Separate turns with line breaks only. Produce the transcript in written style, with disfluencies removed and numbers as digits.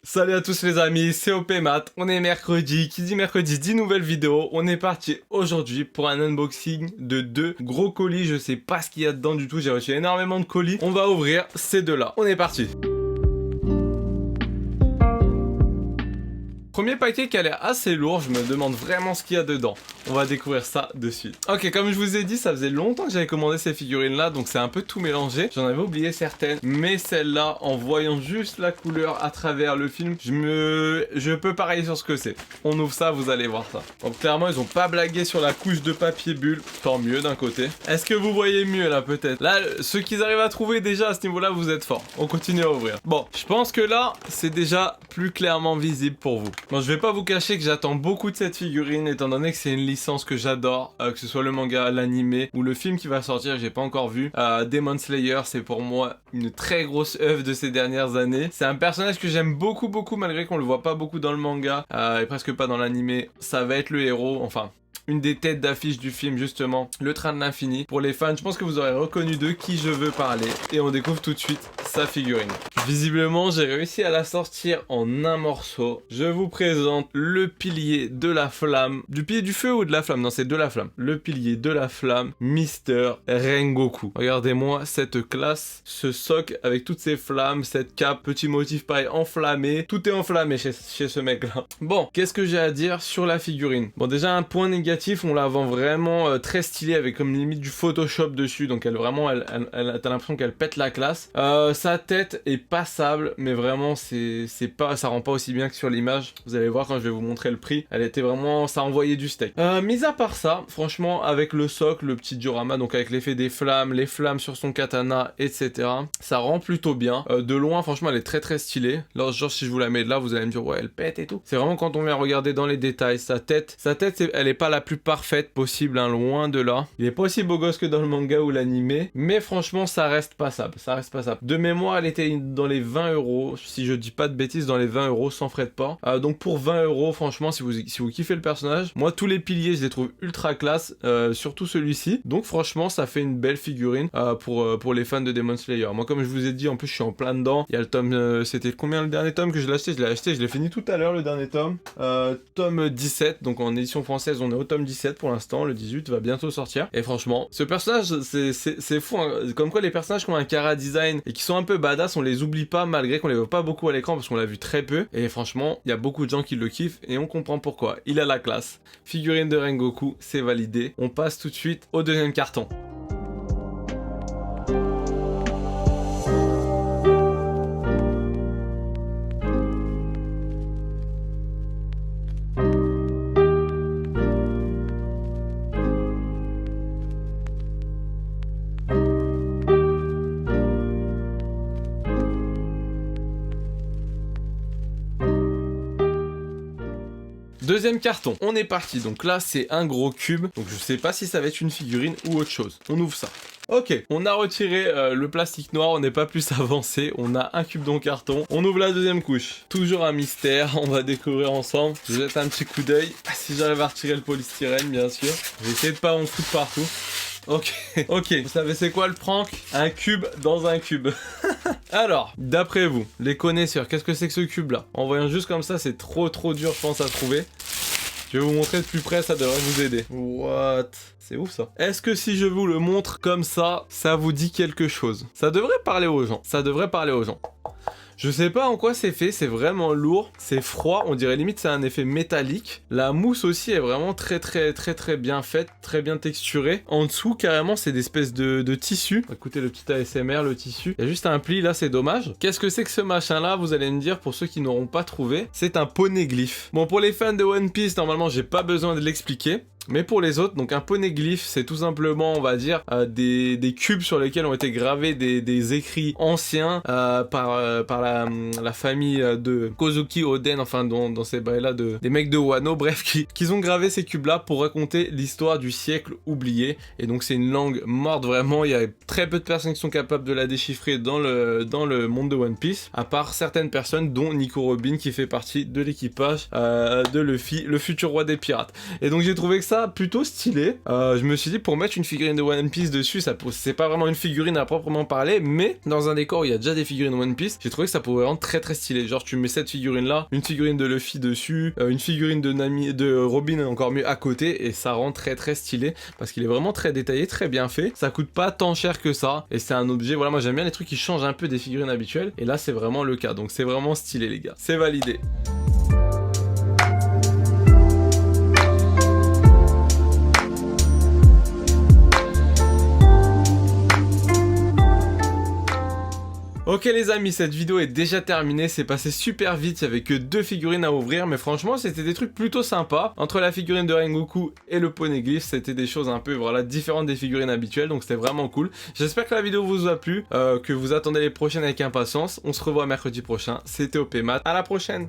Salut à tous les amis, c'est OPMath, on est mercredi, qui dit mercredi dit nouvelle vidéo. On est parti aujourd'hui pour un unboxing de 2 gros colis, je sais pas ce qu'il y a dedans du tout, j'ai reçu énormément de colis. On va ouvrir ces deux-là, on est parti. Premier paquet qui a l'air assez lourd, je me demande vraiment ce qu'il y a dedans. On va découvrir ça de suite. Ok, comme je vous ai dit, ça faisait longtemps que j'avais commandé ces figurines-là, donc c'est un peu tout mélangé. J'en avais oublié certaines, mais celle-là, en voyant juste la couleur à travers le film, je peux parier sur ce que c'est. On ouvre ça, vous allez voir ça. Donc clairement, ils ont pas blagué sur la couche de papier bulle, tant mieux d'un côté. Est-ce que vous voyez mieux là peut-être? Là, ceux qu'ils arrivent à trouver déjà à ce niveau-là, vous êtes forts. On continue à ouvrir. Bon, je pense que là, c'est déjà plus clairement visible pour vous. Bon, je vais pas vous cacher que j'attends beaucoup de cette figurine étant donné que c'est une licence que j'adore, que ce soit le manga, l'animé ou le film qui va sortir, j'ai pas encore vu. Demon Slayer, c'est pour moi une très grosse œuvre de ces dernières années. C'est un personnage que j'aime beaucoup malgré qu'on le voit pas beaucoup dans le manga et presque pas dans l'animé. Ça va être le héros, enfin une des têtes d'affiche du film justement, le train de l'infini. Pour les fans, je pense que vous aurez reconnu de qui je veux parler et on découvre tout de suite sa figurine. Visiblement, j'ai réussi à la sortir en un morceau. Je vous présente le pilier de la flamme. Du pilier du feu ou de la flamme? Non, c'est de la flamme. Le pilier de la flamme, Mister Rengoku. Regardez-moi cette classe, ce socle avec toutes ces flammes, cette cape, petit motif pareil enflammé. Tout est enflammé chez ce mec-là. Bon, qu'est-ce que j'ai à dire sur la figurine? Bon, déjà un point négatif, on la vend vraiment très stylée avec comme limite du Photoshop dessus, donc elle vraiment, t'as l'impression qu'elle pète la classe. Sa tête est passable, mais vraiment ça rend pas aussi bien que sur l'image. Vous allez voir quand je vais vous montrer le prix, elle était vraiment, ça envoyait du steak. Mis à part ça, franchement avec le socle, le petit diorama, donc avec l'effet des flammes, les flammes sur son katana, etc. Ça rend plutôt bien. De loin, franchement, elle est très stylée. Là, genre si je vous la mets de là, vous allez me dire ouais, elle pète et tout. C'est vraiment quand on vient regarder dans les détails, sa tête, elle est pas la plus parfaite possible, hein, loin de là. Il est pas aussi beau gosse que dans le manga ou l'animé, mais franchement ça reste passable, De mémoire, elle était dans les 20 €, si je dis pas de bêtises, dans les 20 € sans frais de port. Donc pour 20 €, franchement, si vous kiffez le personnage, moi tous les piliers je les trouve ultra classe, surtout celui-ci. Donc franchement ça fait une belle figurine pour les fans de Demon Slayer. Moi comme je vous ai dit, en plus je suis en plein dedans. Il y a le tome, c'était combien le dernier tome que je l'ai acheté? Je l'ai fini tout à l'heure le dernier tome. Tome 17, donc en édition française on est au tome 17 pour l'instant, le 18 va bientôt sortir. Et franchement, ce personnage, c'est fou, hein. Comme quoi les personnages qui ont un chara design et qui sont un peu badass, on les oublie pas malgré qu'on les voit pas beaucoup à l'écran parce qu'on l'a vu très peu. Et franchement, il y a beaucoup de gens qui le kiffent et on comprend pourquoi. Il a la classe. Figurine de Rengoku, c'est validé. On passe tout de suite au deuxième carton. Deuxième carton, on est parti. Donc là, c'est un gros cube. Donc je sais pas si ça va être une figurine ou autre chose. On ouvre ça. Ok, on a retiré le plastique noir, on n'est pas plus avancé. On a un cube dans le carton. On ouvre la deuxième couche. Toujours un mystère, on va découvrir ensemble. Je jette un petit coup d'œil. Si j'arrive à retirer le polystyrène, bien sûr. Je vais essayer de pas en foutre partout. Ok, vous savez c'est quoi le prank? Un cube dans un cube. Alors, d'après vous, les connaisseurs, qu'est-ce que c'est que ce cube là? En voyant juste comme ça, c'est trop dur je pense à trouver. Je vais vous montrer de plus près, ça devrait vous aider. What? C'est ouf ça. Est-ce que si je vous le montre comme ça, ça vous dit quelque chose? Ça devrait parler aux gens. Je sais pas en quoi c'est fait, c'est vraiment lourd, c'est froid, on dirait limite c'est un effet métallique. La mousse aussi est vraiment très bien faite, très bien texturée. En dessous carrément c'est des espèces de tissu. Écoutez le petit ASMR, le tissu. Il y a juste un pli là, c'est dommage. Qu'est-ce que c'est que ce machin là? Vous allez me dire, pour ceux qui n'auront pas trouvé, c'est un poneglyphe. Bon, pour les fans de One Piece, normalement j'ai pas besoin de l'expliquer. Mais pour les autres, donc un poneglyphe, c'est tout simplement, on va dire, des cubes sur lesquels ont été gravés des écrits anciens par la famille de Kozuki Oden, enfin dans ces bails-là des mecs de Wano, bref, qui ont gravé ces cubes-là pour raconter l'histoire du siècle oublié. Et donc c'est une langue morte vraiment, il y a très peu de personnes qui sont capables de la déchiffrer dans le monde de One Piece, à part certaines personnes, dont Nico Robin, qui fait partie de l'équipage de Luffy, le futur roi des pirates. Et donc j'ai trouvé que ça ça plutôt stylé. Je me suis dit pour mettre une figurine de One Piece dessus, c'est pas vraiment une figurine à proprement parler, mais dans un décor où il y a déjà des figurines One Piece, j'ai trouvé que ça pouvait rendre très très stylé. Genre tu mets cette figurine là, une figurine de Luffy dessus, une figurine de Nami, de Robin encore mieux à côté, et ça rend très très stylé parce qu'il est vraiment très détaillé, très bien fait. Ça coûte pas tant cher que ça, et c'est un objet, voilà, moi j'aime bien les trucs qui changent un peu des figurines habituelles, et là c'est vraiment le cas, donc c'est vraiment stylé les gars, c'est validé. Ok les amis, cette vidéo est déjà terminée, c'est passé super vite, il y avait que 2 figurines à ouvrir, mais franchement c'était des trucs plutôt sympas. Entre la figurine de Rengoku et le poneglyph, c'était des choses un peu voilà, différentes des figurines habituelles, donc c'était vraiment cool. J'espère que la vidéo vous a plu, que vous attendez les prochaines avec impatience. On se revoit mercredi prochain, c'était OPMat, à la prochaine.